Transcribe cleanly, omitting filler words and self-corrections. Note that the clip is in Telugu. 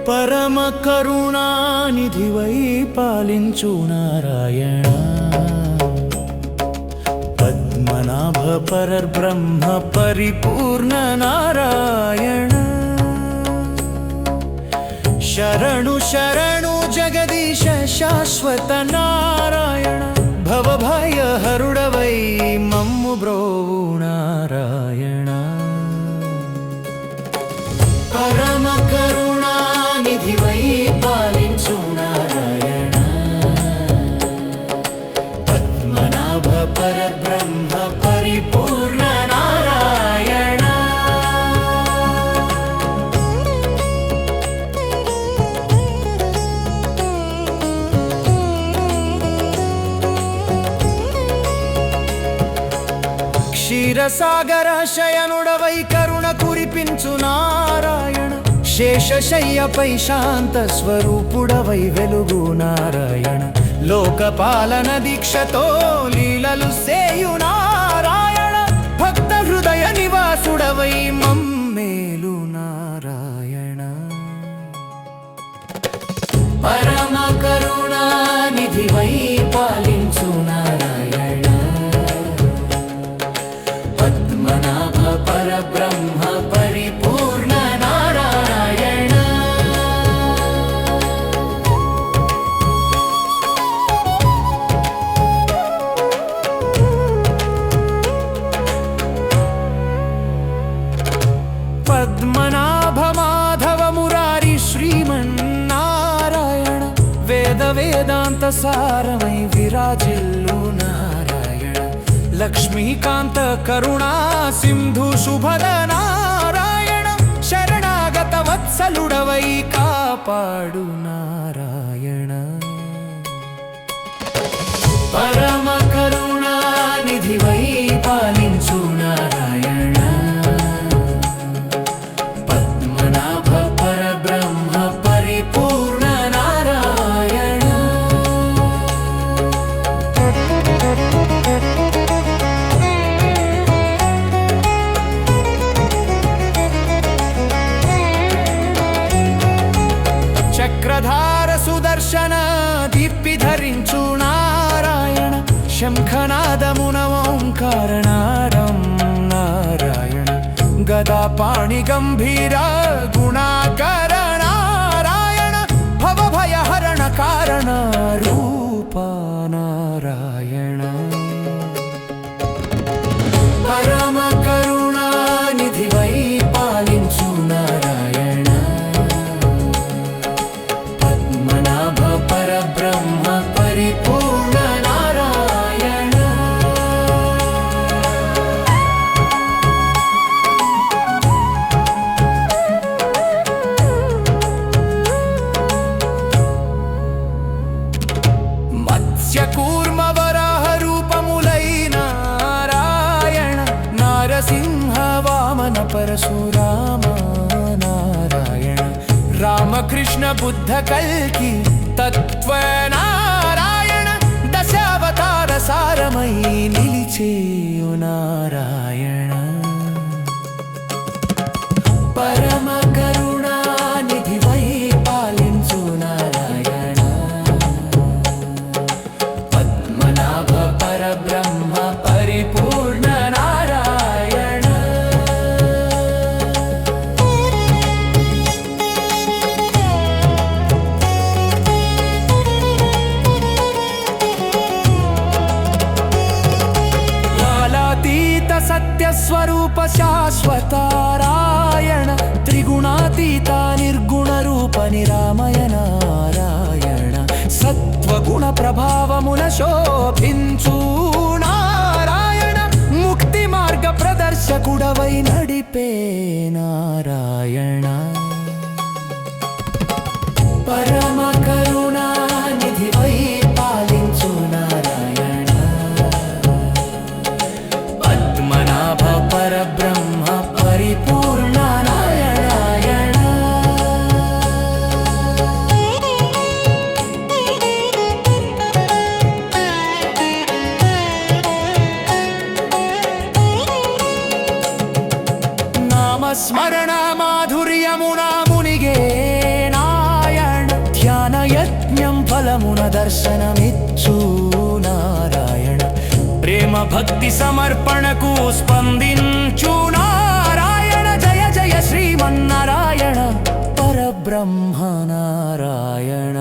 పరమ కరుణానిధివై పాలించు నారాయణ పద్మనాభ పరబ్రహ్మ పరిపూర్ణ నారాయణ శరణు శరణు జగదీశ శాశ్వత నారాయణ భవభయ హరుడవై మమ్ము బ్రోవు నారాయణ పరమ కరుణానిధివై పాలించు నారాయణ పద్మనాభ పరబ్రహ్మ పరిపూర్ణ నారాయణ క్షీరసాగర శయనుడవై కరుణ కురిపించు నారాయణ శేషశయ్యపై శాంత స్వరూపుడవై వెలుగు నారాయణ లోకపాలన దీక్షతో లీలలు సేయు నారాయణ భక్త హృదయ నివాసుడవై మమ్మేలు నారాయణ పరమ కరుణానిధివై పాలించు నారాయణ పద్మనాభ పరబ్రహ్మ పరిపూర్ణ నారాయణ పద్మనాభ మాధవ మురారి శ్రీమన్నారాయణ వేద వేదాంత సారమై విరాజిల్లు నారాయణ లక్ష్మీకాంత కరుణా సింధు శుభద నారాయణ శరణాగత వత్సలుడవై కాపాడు నారాయణ పరమ కరుణానిధివై పాలించు నారాయణ పద్మనాభ పరబ్రహ్మ పరిపూర్ణ నారాయణ చక్రధార సుదర్శన దీప్తి ధరించు నారాయణ శంఖనాదమున ఓంకారనాదం నారాయణ గదాపాణి గంభీర గుణాకర నారాయణ భవభయహరణ కారణ రూప నారాయణ పరమ కరుణానిధివై పాలించు నారాయణ పద్మనాభ పరబ్రహ్మ పరిపూర్ణ నారాయణ మత్స్యకూర్మ వరాహ రూపములై నారాయణ నారసింహ వామన పరశురామ నారాయణ రామకృష్ణ బుద్ధ కల్కి తత్వ నారాయణ దశావతార సారమై నిలిచేయు నారాయణ పరమ కరుణానిధివై పాలించు నారాయణ పద్మనాభ పరబ్రహ్మ పరిపూర్ణ నారాయణ కాలాతీత సత్యస్వరూప శాశ్వతారాయణ త్రిగుణాతీత నిర్గుణ రూప నిరామయ నారాయణ సత్వగుణ ప్రభావమున శోభించు నారాయణ ముక్తి మార్గ ప్రదర్శకుడవై నడిపే నారాయణ పరమ కరుణానిధివై పాలించు నారాయణ పద్మనాభ పరబ్రహ్మ పరిపూర్ణ నారాయణ నామస్మరణ మాధుర్యమునా మునిగే నా స్థలమున దర్శనమిచ్చు నారాయణ ప్రేమ భక్తి సమర్పణకు స్పందించు నారాయణ జయ జయ శ్రీమన్నారాయణ పరబ్రహ్మ నారాయణ